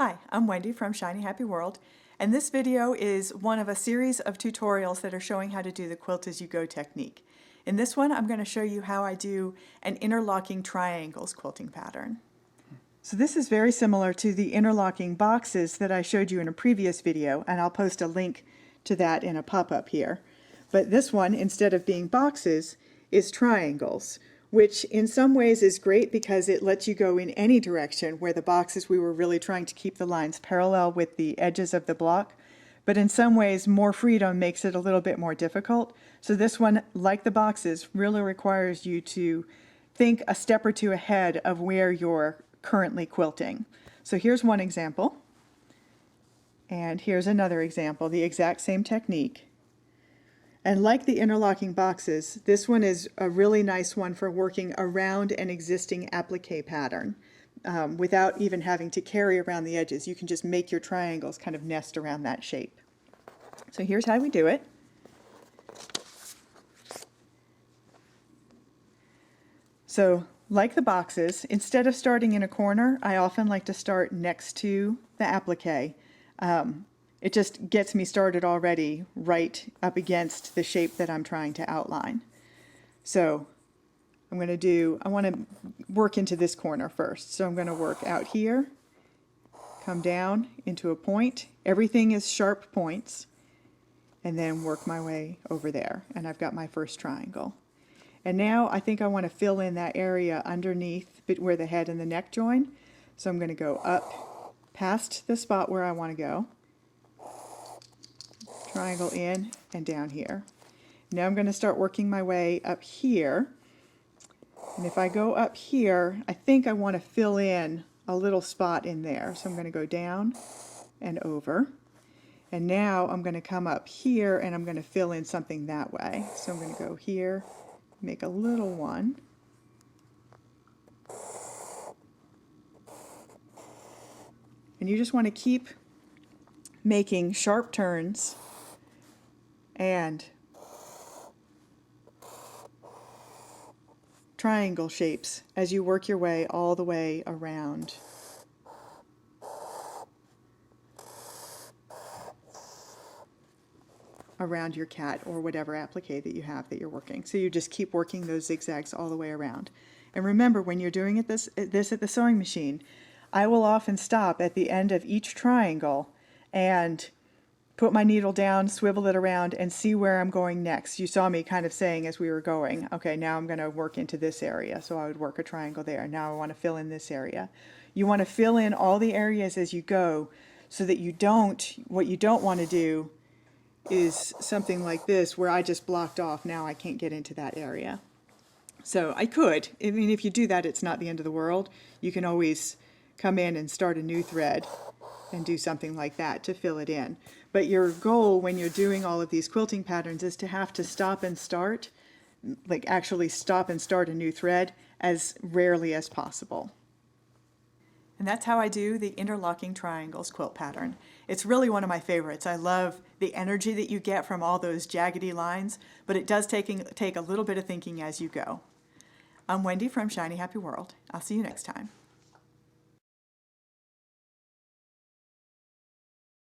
Hi, I'm Wendy from Shiny Happy World, and this video is one of a series of tutorials that are showing how to do the quilt as you go technique. In this one, I'm going to show you how I do an interlocking triangles quilting pattern. So this is very similar to the interlocking boxes that I showed you in a previous video, and I'll post a link to that in a pop-up here. But this one, instead of being boxes, is triangles, which in some ways is great because it lets you go in any direction, where the boxes we were really trying to keep the lines parallel with the edges of the block. But in some ways, more freedom makes it a little bit more difficult. So this one, like the boxes, really requires you to think a step or two ahead of where you're currently quilting. So here's one example, and here's another example, the exact same technique. And like the interlocking boxes, this one is a really nice one for working around an existing applique pattern without even having to carry around the edges. You can just make your triangles kind of nest around that shape. So here's how we do it. So like the boxes, instead of starting in a corner, I often like to start next to the applique. It just gets me started already right up against the shape that I'm trying to outline. So I want to work into this corner first. So I'm going to work out here, come down into a point. Everything is sharp points, and then work my way over there. And I've got my first triangle. And now I think I want to fill in that area underneath where the head and the neck join. So I'm going to go up past the spot where I want to go. Triangle in and down here. Now I'm going to start working my way up here. And if I go up here, I think I want to fill in a little spot in there. So I'm going to go down and over. And now I'm going to come up here and I'm going to fill in something that way. So I'm going to go here, make a little one. And you just want to keep making sharp turns and triangle shapes as you work your way all the way around. Around your cat or whatever applique that you have that you're working. So you just keep working those zigzags all the way around. And remember, when you're doing this at the sewing machine, I will often stop at the end of each triangle and put my needle down, swivel it around, and see where I'm going next. You saw me kind of saying as we were going, okay, now I'm going to work into this area. So I would work a triangle there. Now I want to fill in this area. You want to fill in all the areas as you go so that what you don't want to do is something like this where I just blocked off. Now I can't get into that area. So I mean, if you do that, it's not the end of the world. You can always come in and start a new thread and do something like that to fill it in. But your goal when you're doing all of these quilting patterns is to have to stop and start, like actually stop and start a new thread as rarely as possible. And that's how I do the interlocking triangles quilt pattern. It's really one of my favorites. I love the energy that you get from all those jaggedy lines, but it does take a little bit of thinking as you go. I'm Wendy from Shiny Happy World. I'll see you next time.